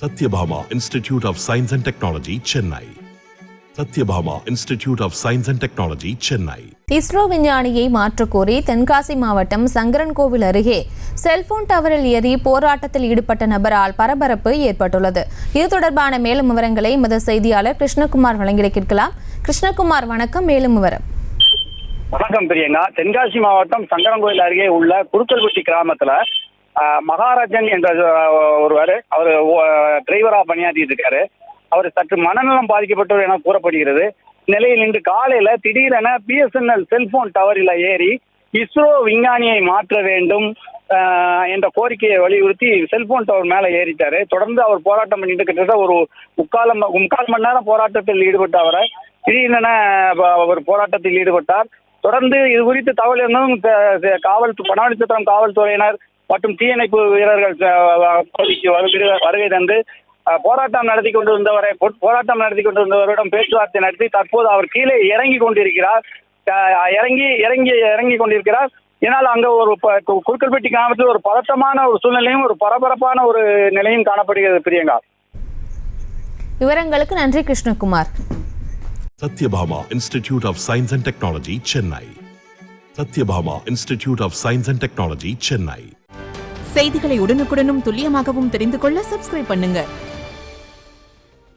Satyabhama Institute of Science and Technology, Chennai. Satyabhama Institute of Science and Technology, Chennai. ISRO விஞ்ஞானியை மாற்றக்கோரி Tenkasi மாவட்டம் சங்கரன்கோவில் அருகே cellphone டவரில் ஏறி போராட்டத்தில் ஈடுபட்ட நபரால் பரபரப்பு ஏற்பட்டுள்ளது. இது தொடர்பான மேலும் விவரங்களை எமது செய்தியாளர் கிருஷ்ணகுமார் வழங்கிட கேட்கலாம். கிருஷ்ணகுமார், வணக்கம். மேலும் விவரம். வணக்கம் பிரியங்கா. தென்காசி மாவட்டம் சங்கரன்கோவில் அருகே உள்ள குருக்கல்பட்டி கிராமத்துல மகாராஜன் என்ற ஒருவர், அவர் டிரைவரா பணியாற்றிட்டு இருக்காரு. அவர் சற்று மனநலம் பாதிக்கப்பட்டவர் என கூறப்படுகிறது. நிலையில் இன்று காலையில திடீரென BSNL செல்போன் டவரில் ஏறி இஸ்ரோ விஞ்ஞானியை மாற்ற வேண்டும் என்ற கோரிக்கையை வலியுறுத்தி செல்போன் டவர் மேல ஏறிட்டாரு. தொடர்ந்து அவர் போராட்டம் பண்ணிட்டு கிட்டத்தட்ட ஒரு முக்கால் மணி நேரம் போராட்டத்தில் ஈடுபட்ட அவரை திடீரென அவர் போராட்டத்தில் ஈடுபட்டார். தொடர்ந்து இது குறித்து தகவல் இருந்தும் பணவழிச்சத்திரம் காவல்துறையினர் மற்றும் தீயணைப்பு வீரர்கள் பகுதிக்கு வருகை தந்து போராட்டம் நடத்தி கொண்டிருந்தவரிடம் பேச்சுவார்த்தை நடத்தி தற்போது அவர் கீழே இறங்கி கொண்டிருக்கிறார். இதனால் அங்க ஒரு குருக்கல்பட்டி கிராமத்தில் ஒரு பதட்டமான ஒரு சூழ்நிலையும் ஒரு பரபரப்பான ஒரு நிலையும் காணப்படுகிறது. பிரியங்கா, விவரங்களுக்கு நன்றி Krishnakumar. Satyabhama Institute of Science and Technology, Chennai. Satyabhama Institute of Science and Technology, Chennai. செய்திகளை உடனுக்குடனும் துல்லியமாகவும் தெரிந்து கொள்ள சப்ஸ்கிரைப் பண்ணுங்க.